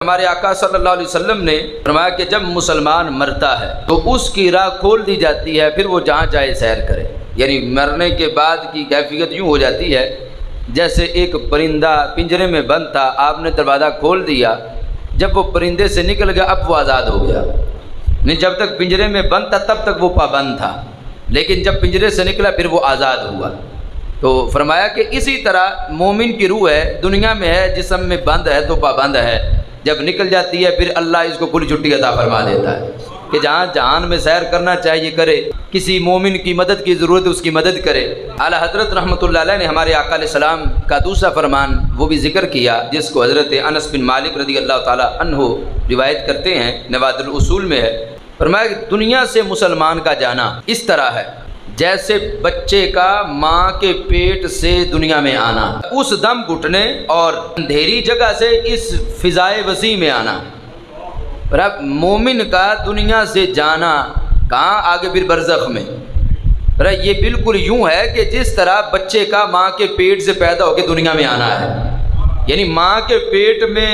ہمارے آقا صلی اللہ علیہ وسلم نے فرمایا کہ جب مسلمان مرتا ہے تو اس کی راہ کھول دی جاتی ہے، پھر وہ جہاں چاہے سیر کرے۔ یعنی مرنے کے بعد کی کیفیت یوں ہو جاتی ہے جیسے ایک پرندہ پنجرے میں بند تھا، آپ نے دروازہ کھول دیا، جب وہ پرندے سے نکل گیا اب وہ آزاد ہو گیا۔ نہیں، جب تک پنجرے میں بند تھا تب تک وہ پابند تھا، لیکن جب پنجرے سے نکلا پھر وہ آزاد ہوا۔ تو فرمایا کہ اسی طرح مومن کی روح ہے، دنیا میں ہے، جسم میں بند ہے تو پابند ہے، جب نکل جاتی ہے پھر اللہ اس کو کھلی چھٹی عطا فرما دیتا ہے کہ جہاں جہان میں سیر کرنا چاہیے کرے، کسی مومن کی مدد کی ضرورت ہے اس کی مدد کرے۔ اعلیٰ حضرت رحمۃ اللہ علیہ نے ہمارے آقا علیہ السلام کا دوسرا فرمان وہ بھی ذکر کیا، جس کو حضرت انس بن مالک رضی اللہ تعالی عنہ روایت کرتے ہیں، نوادر الاصول میں ہے۔ فرمایا کہ دنیا سے مسلمان کا جانا اس طرح ہے جیسے بچے کا ماں کے پیٹ سے دنیا میں آنا، اس دم گھٹنے اور اندھیری جگہ سے اس فضائے وسیع میں آنا۔ اور اب مومن کا دنیا سے جانا کہاں؟ آگے پھر برزخ میں۔ یہ بالکل یوں ہے کہ جس طرح بچے کا ماں کے پیٹ سے پیدا ہو کے دنیا میں آنا ہے، یعنی ماں کے پیٹ میں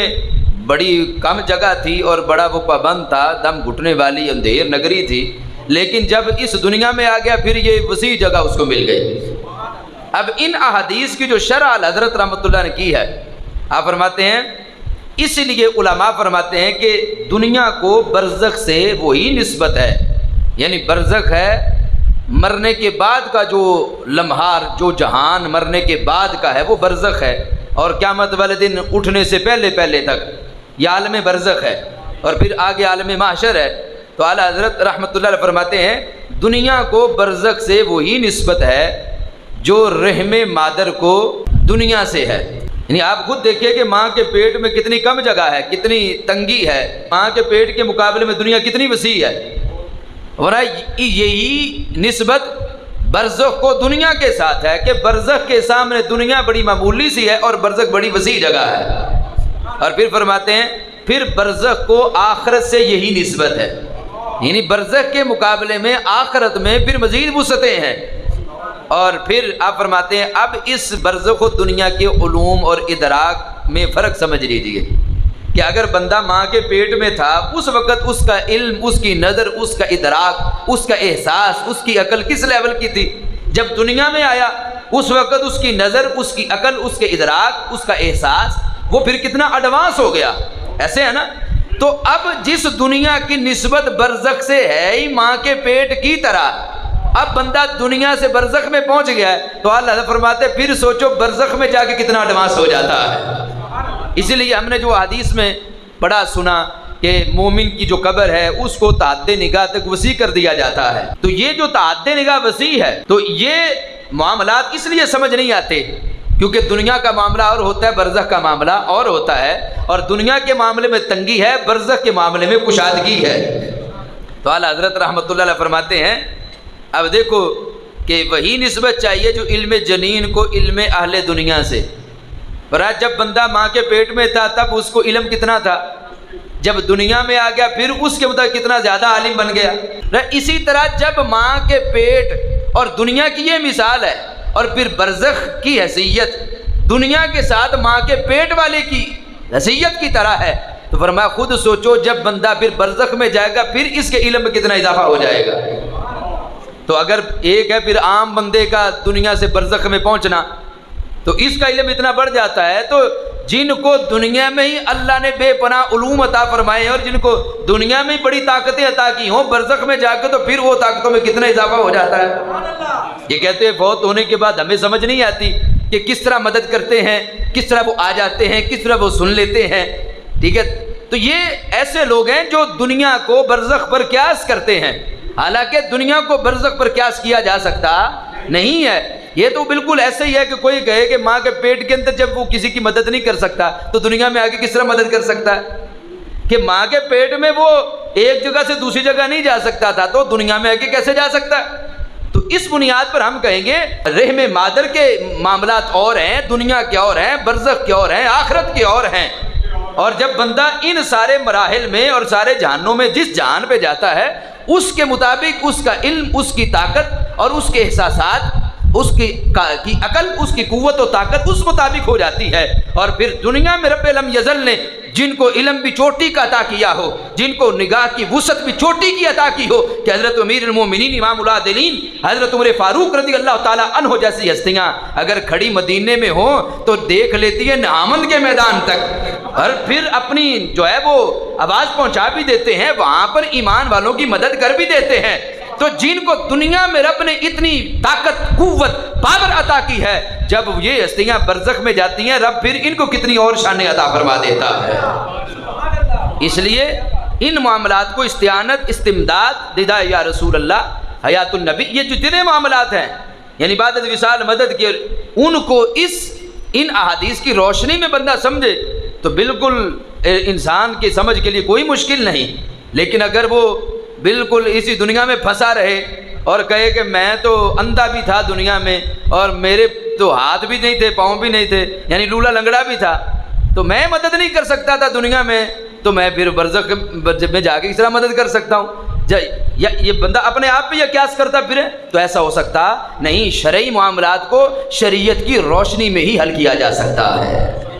بڑی کم جگہ تھی اور بڑا وہ پابند تھا، دم گھٹنے والی اندھیر نگری تھی، لیکن جب اس دنیا میں آ گیا پھر یہ وسیع جگہ اس کو مل گئی۔ اب ان احادیث کی جو شرح حضرت رحمۃ اللہ نے کی ہے، آپ فرماتے ہیں اس لیے علماء فرماتے ہیں کہ دنیا کو برزخ سے وہی نسبت ہے، یعنی برزخ ہے مرنے کے بعد کا جو لمحار، جو جہان مرنے کے بعد کا ہے وہ برزخ ہے، اور قیامت والے دن اٹھنے سے پہلے تک یہ عالم برزخ ہے، اور پھر آگے عالم محشر ہے۔ تو اعلیٰ حضرت رحمۃ اللہ علیہ فرماتے ہیں دنیا کو برزخ سے وہی نسبت ہے جو رحم مادر کو دنیا سے ہے۔ یعنی آپ خود دیکھیے کہ ماں کے پیٹ میں کتنی کم جگہ ہے، کتنی تنگی ہے، ماں کے پیٹ کے مقابلے میں دنیا کتنی وسیع ہے، اور یہی نسبت برزخ کو دنیا کے ساتھ ہے کہ برزخ کے سامنے دنیا بڑی معمولی سی ہے اور برزخ بڑی وسیع جگہ ہے۔ اور پھر فرماتے ہیں پھر برزخ کو آخرت سے یہی نسبت ہے، یعنی برزخ کے مقابلے میں آخرت میں پھر مزید وسعتیں ہیں۔ اور پھر آپ فرماتے ہیں اب اس برزخ و دنیا کے علوم اور ادراک میں فرق سمجھ لیجئے کہ اگر بندہ ماں کے پیٹ میں تھا اس وقت اس کا علم، اس کی نظر، اس کا ادراک، اس کا احساس، اس کی عقل کس لیول کی تھی؟ جب دنیا میں آیا اس وقت اس کی نظر، اس کی عقل، اس کے ادراک، اس کا احساس وہ پھر کتنا ایڈوانس ہو گیا، ایسے ہے نا؟ تو اب جس دنیا کی نسبت برزخ سے ہے ہی ماں کے پیٹ کی طرح، اب بندہ دنیا سے برزخ میں پہنچ گیا ہے تو اللہ فرماتے پھر سوچو برزخ میں جا کے کتنا ایڈوانس ہو جاتا ہے۔ اسی لیے ہم نے جو حدیث میں پڑھا سنا کہ مومن کی جو قبر ہے اس کو تعدد نگاہ تک وسیع کر دیا جاتا ہے، تو یہ جو تعدد نگاہ وسیع ہے تو یہ معاملات اس لیے سمجھ نہیں آتے کیونکہ دنیا کا معاملہ اور ہوتا ہے، برزخ کا معاملہ اور ہوتا ہے، اور دنیا کے معاملے میں تنگی ہے، برزخ کے معاملے میں کشادگی ہے۔ تو اعلیٰ حضرت رحمۃ اللہ علیہ فرماتے ہیں اب دیکھو کہ وہی نسبت چاہیے جو علم جنین کو علم اہل دنیا سے۔ اور آج جب بندہ ماں کے پیٹ میں تھا تب اس کو علم کتنا تھا، جب دنیا میں آ گیا پھر اس کے مطابق کتنا زیادہ عالم بن گیا۔ اسی طرح جب ماں کے پیٹ اور دنیا کی یہ مثال ہے، اور پھر برزخ کی حیثیت دنیا کے ساتھ ماں کے پیٹ والے کی حیثیت کی طرح ہے، تو فرمایا خود سوچو جب بندہ پھر برزخ میں جائے گا پھر اس کے علم میں کتنا اضافہ ہو جائے گا۔ تو اگر ایک ہے پھر عام بندے کا دنیا سے برزخ میں پہنچنا، تو اس کا علم اتنا بڑھ جاتا ہے، تو جن کو دنیا میں ہی اللہ نے بے پناہ علوم عطا فرمائے اور جن کو دنیا میں بڑی طاقتیں عطا کی ہوں، برزخ میں جا کے تو پھر وہ طاقتوں میں کتنا اضافہ ہو جاتا ہے۔ یہ کہتے ہیں فوت ہونے کے بعد ہمیں سمجھ نہیں آتی کہ کس طرح مدد کرتے ہیں، کس طرح وہ آ جاتے ہیں، کس طرح وہ سن لیتے ہیں، ٹھیک ہے؟ تو یہ ایسے لوگ ہیں جو دنیا کو برزخ پر قیاس کرتے ہیں، حالانکہ دنیا کو برزخ پر قیاس کیا جا سکتا نہیں ہے۔ یہ تو بالکل ایسے ہی ہے کہ کوئی کہے کہ ماں کے پیٹ کے اندر جب وہ کسی کی مدد نہیں کر سکتا تو دنیا میں آگے کس طرح مدد کر سکتا ہے؟ کہ ماں کے پیٹ میں وہ ایک جگہ سے دوسری جگہ نہیں جا سکتا تھا تو دنیا میں آگے کیسے جا سکتا ہے؟ تو اس بنیاد پر ہم کہیں گے رحم مادر کے معاملات اور ہیں، دنیا کے اور ہیں، برزخ کے اور ہیں، آخرت کے اور ہیں۔ اور جب بندہ ان سارے مراحل میں اور سارے جہانوں میں جس جہان پہ جاتا ہے اس کے مطابق اس کا علم، اس کی طاقت اور اس کے احساسات اس کی عقل، اس کی قوت و طاقت اس مطابق ہو جاتی ہے، اور پھر دنیا میں رب لم یزل نے جن کو علم بھی چوٹی کا عطا کیا ہو، جن کو نگاہ کی وسعت بھی چوٹی کی عطا کی ہو، کہ حضرت امیر المومنین امام العادلین حضرت عمر فاروق رضی اللہ تعالیٰ عنہ جیسی ہستیاں اگر کھڑی مدینے میں ہوں تو دیکھ لیتی ہے نعامند کے میدان تک، اور پھر اپنی جو ہے وہ آواز پہنچا بھی دیتے ہیں، وہاں پر ایمان والوں کی مدد کر بھی دیتے ہیں۔ تو جن کو دنیا میں رب نے اتنی طاقت، قوت، پاور عطا کی ہے، جب یہ ہستیاں برزخ میں جاتی ہیں رب پھر ان کو کتنی اور شانیں عطا فرما دیتا ہے۔ اس لیے ان معاملات کو استعانت، استمداد، ددا یا رسول اللہ، حیات النبی، یہ جتنے معاملات ہیں یعنی عبادت، وصال، مدد کے، ان کو ان احادیث کی روشنی میں بندہ سمجھے تو بالکل انسان کی سمجھ کے لیے کوئی مشکل نہیں۔ لیکن اگر وہ بالکل اسی دنیا میں پھنسا رہے اور کہے کہ میں تو اندھا بھی تھا دنیا میں، اور میرے تو ہاتھ بھی نہیں تھے، پاؤں بھی نہیں تھے، یعنی لولا لنگڑا بھی تھا، تو میں مدد نہیں کر سکتا تھا دنیا میں، تو میں پھر برزخ میں جا کے کس طرح مدد کر سکتا ہوں؟ یا یہ بندہ اپنے آپ پہ یا قیاس کرتا پھرے تو ایسا ہو سکتا نہیں۔ شرعی معاملات کو شریعت کی روشنی میں ہی حل کیا جا سکتا ہے۔